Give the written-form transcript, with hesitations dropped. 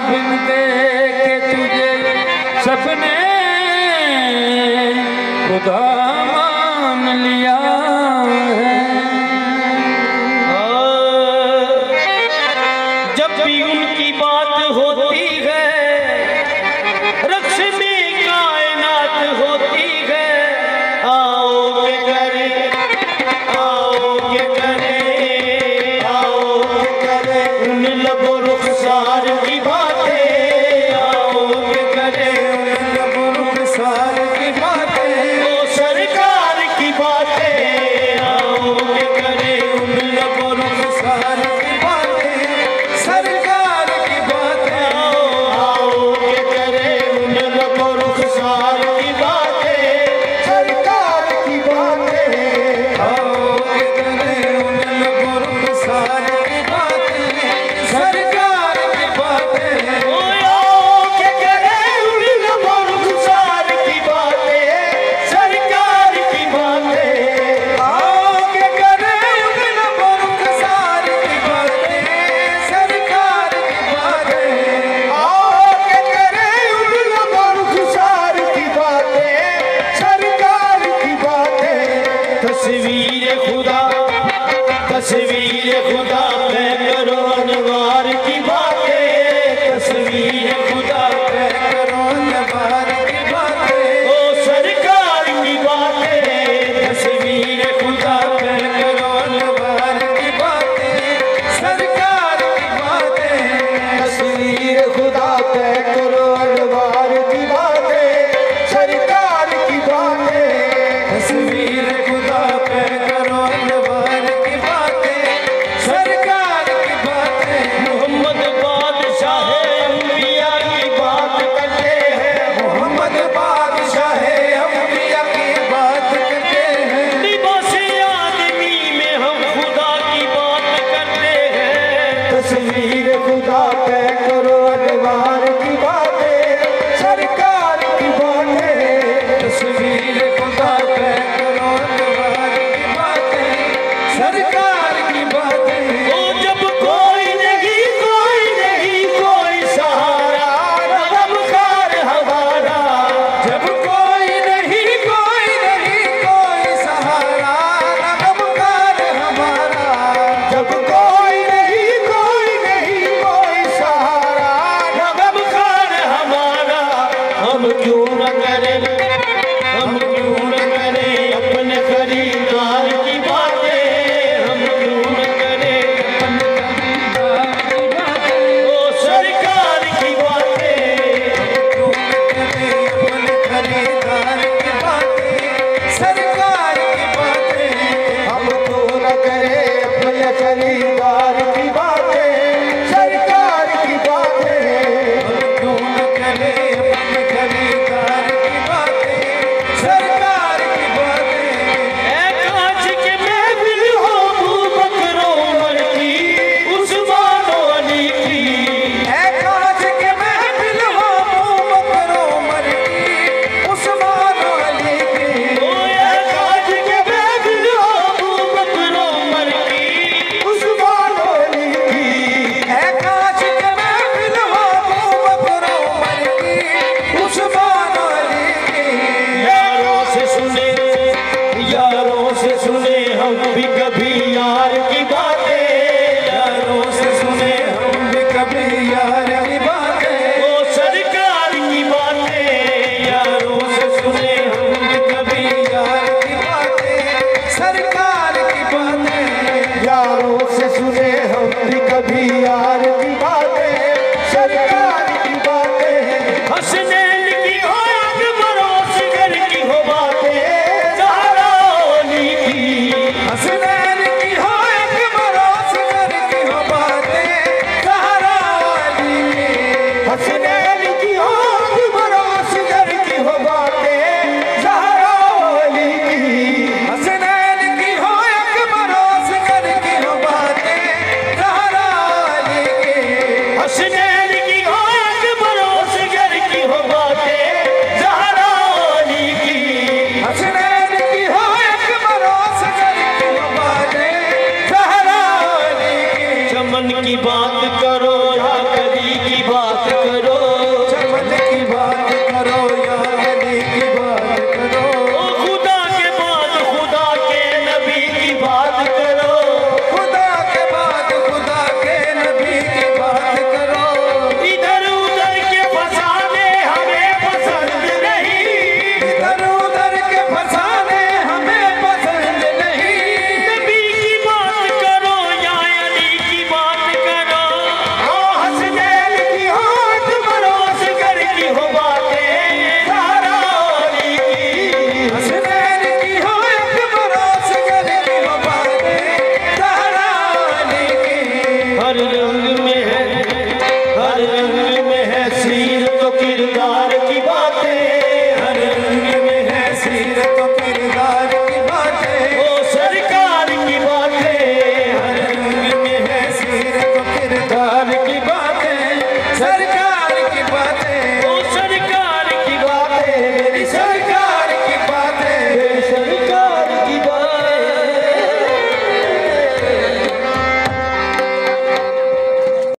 बिन देखे तुझे सपने खुदा मान लिया है। जब भी उनकी बात होती है, रक्ष में कायनात होती है, आओ के करे, आओ के करे, आओ के करे उन लबो रुखसार की बातें, आओ के करे उन लबो रुखसार की बातें, ओ सरकार की बातें, आओ के करे उन लबो रुखसार की बातें, सरकार की बातें, आओ के करे उन लबो रुखसार की बातें, सरकार की बातें, आओ के करे उन लबो रुखसार की बातें, सरकार की बातें, ओ आओ के करे उन लबो रुखसार की बातें, सरकार की बातें, आओ के करे उन लबो रुखसार की बातें, सरकार की बातें, आओ के करे उन लबो रुखसार की बातें, सरकार की बातें। तस्वीर खुदा, तस्वीर खुदा पे करो अनवार की बातें, तस्वीर खुदा पे करो अनवार की बातें, ओ सरकार की बातें, तस्वीर खुदा पे करो अनवार की बातें, सरकार की बातें, तस्वीर खुदा पे करो अनवार की बातें, सरकार की बातें, तस्वीर खुदा पे करो अनवार की बातें, सरकार की बातें। मोहम्मद बादशाह अंबिया की बात करते हैं, मोहम्मद बादशाह अंबिया की बात करते हैं, लिबासे आदमी में हम खुदा की बात करते हैं, तस्वीर खुदा पे करो अनवार की बातें, सरकार की बातें, तस्वीर खुदा पे करो अनवार की बातें, सरकार की बातें। ओ जब कोई नहीं, कोई नहीं, कोई सहारा न गमखार हमारा, जब कोई नहीं, कोई नहीं, कोई सहारा न गमखार हमारा, जब कोई नहीं, कोई नहीं, कोई सहारा न गमखार हमारा, हम क्यों न करें, हम क्यों न करें अपने खरीदार की बातें, हम क्यों न करें अपने खरीदार की बातें, ओ सरकार की बातें, क्यों न करें अपने खरीदार की बातें, सरकार की बातें, हम क्यों न करें अपने खरीदार की बातें, सरकार की बातें, हम क्यों न करें अपने खरीदार की बातें, सरकार की बातें। ऐ कांच के महफिल हो अबू बकर उमर की, उस्मान अली की, ऐ कांच के महफिल हो अबू बकर उमर की, उस्मान अली की, ओ ऐ कांच के महफिल हो अबू बकर उमर की, उस्मान अली की, ऐ कांच के महफिल हो अबू बकर उमर की, उस्मान अली की। यारों से सुने, यारों से सुने हम भी कभी यार की बातें, यारों से सुने हम भी कभी यार